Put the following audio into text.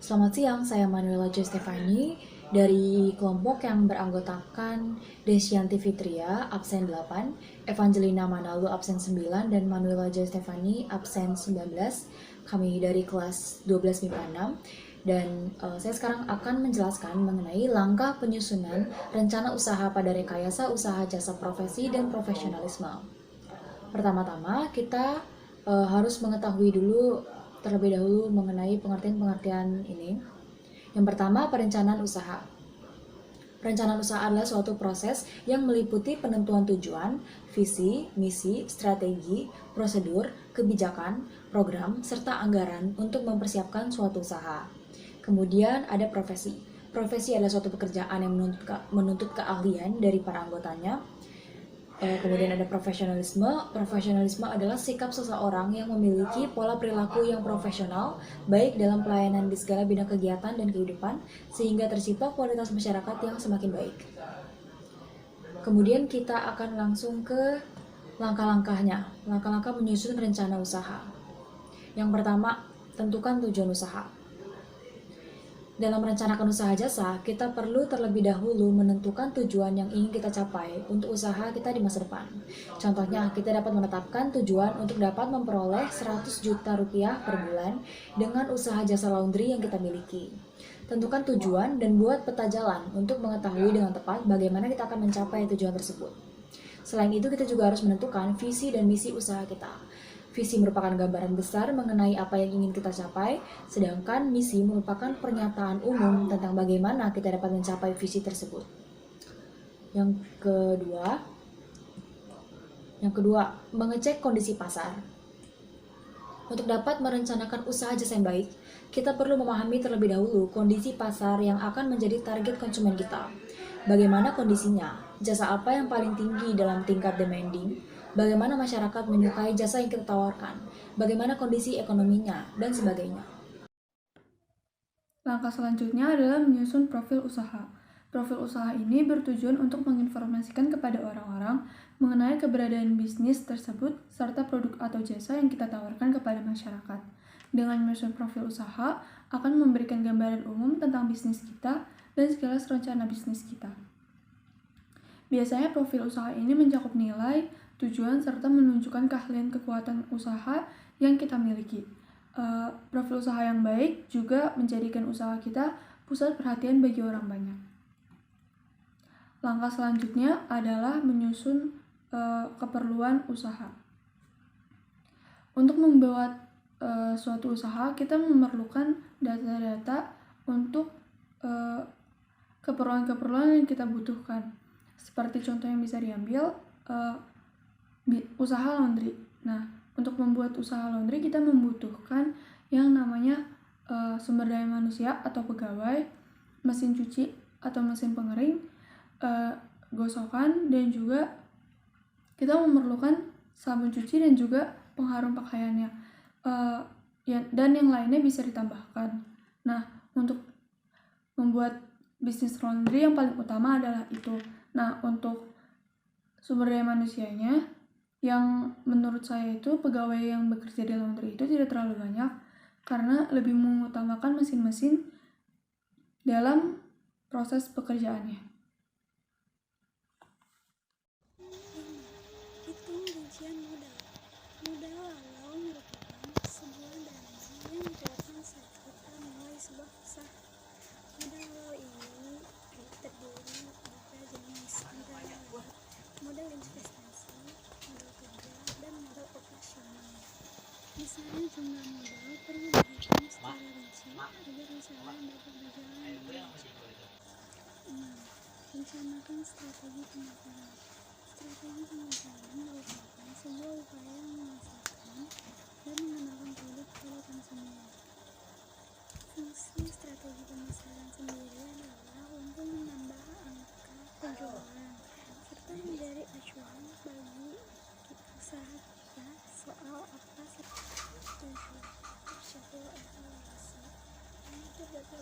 Selamat siang, saya Manuela J. Stefani dari kelompok yang beranggotakan Desyanti Fitria, absen 8, Evangelina Manalu, absen 9, dan Manuela J. Stefani, absen 19. Kami dari kelas 12 MIPA 6. Dan saya sekarang akan menjelaskan mengenai langkah penyusunan rencana usaha pada rekayasa usaha jasa profesi dan profesionalisme. Pertama-tama kita harus mengetahui dulu terlebih dahulu mengenai pengertian-pengertian ini. Yang pertama, perencanaan usaha. Perencanaan usaha adalah suatu proses yang meliputi penentuan tujuan, visi, misi, strategi, prosedur, kebijakan, program, serta anggaran untuk mempersiapkan suatu usaha. Kemudian ada profesi. Profesi adalah suatu pekerjaan yang menuntut keahlian dari para anggotanya. Kemudian ada profesionalisme. Profesionalisme adalah sikap seseorang yang memiliki pola perilaku yang profesional, baik dalam pelayanan di segala bidang kegiatan dan kehidupan, sehingga tercipta kualitas masyarakat yang semakin baik. Kemudian kita akan langsung ke langkah-langkahnya. Langkah-langkah menyusun rencana usaha. Yang pertama, tentukan tujuan usaha. Dalam merencanakan usaha jasa, kita perlu terlebih dahulu menentukan tujuan yang ingin kita capai untuk usaha kita di masa depan. Contohnya, kita dapat menetapkan tujuan untuk dapat memperoleh 100 juta rupiah per bulan dengan usaha jasa laundry yang kita miliki. Tentukan tujuan dan buat peta jalan untuk mengetahui dengan tepat bagaimana kita akan mencapai tujuan tersebut. Selain itu, kita juga harus menentukan visi dan misi usaha kita. Visi merupakan gambaran besar mengenai apa yang ingin kita capai, sedangkan misi merupakan pernyataan umum tentang bagaimana kita dapat mencapai visi tersebut. Yang kedua, mengecek kondisi pasar. Untuk dapat merencanakan usaha jasa yang baik, kita perlu memahami terlebih dahulu kondisi pasar yang akan menjadi target konsumen kita. Bagaimana kondisinya? Jasa apa yang paling tinggi dalam tingkat demanding? Bagaimana masyarakat menyukai jasa yang kita tawarkan? Bagaimana kondisi ekonominya? Dan sebagainya. Langkah selanjutnya adalah menyusun profil usaha. Profil usaha ini bertujuan untuk menginformasikan kepada orang-orang mengenai keberadaan bisnis tersebut serta produk atau jasa yang kita tawarkan kepada masyarakat. Dengan menyusun profil usaha akan memberikan gambaran umum tentang bisnis kita dan segala rencana bisnis kita. Biasanya profil usaha ini mencakup nilai, tujuan, serta menunjukkan keahlian kekuatan usaha yang kita miliki. Profil usaha yang baik juga menjadikan usaha kita pusat perhatian bagi orang banyak. Langkah selanjutnya adalah menyusun keperluan usaha. Untuk membuat suatu usaha, kita memerlukan data-data untuk keperluan-keperluan yang kita butuhkan. Seperti contoh yang bisa diambil, usaha laundry. Nah, untuk membuat usaha laundry kita membutuhkan yang namanya sumber daya manusia atau pegawai, mesin cuci atau mesin pengering, gosokan, dan juga kita memerlukan sabun cuci dan juga pengharum pakaiannya. Dan yang lainnya bisa ditambahkan. Nah, untuk membuat bisnis laundry yang paling utama adalah itu. Nah, untuk sumber daya manusianya, yang menurut saya itu pegawai yang bekerja di laundry itu tidak terlalu banyak karena lebih mengutamakan mesin-mesin dalam proses pekerjaannya. Hitung rincian modal. Modal awal merupakan sebuah dana yang dikeluarkan saat kita memulai sebuah usaha. Modal awal ini terdiri beberapa jenis, antara lain modal investasi, modal kerja, dan modal operasional. Misalnya jumlah modal perlu dihitung secara rinci agar usaha dapat berjalan dengan lancar. 6. Rencanakan strategi pemasaran. Strategi pemasaran merupakan sebuah upaya memasarkan dan mengenalkan produk pada konsumen. Fungsi strategi pemasaran sendiri adalah untuk menambah angka penjualan serta menjadi acuan bagi usaha kita soal apa 7. Evaluasi. Untuk data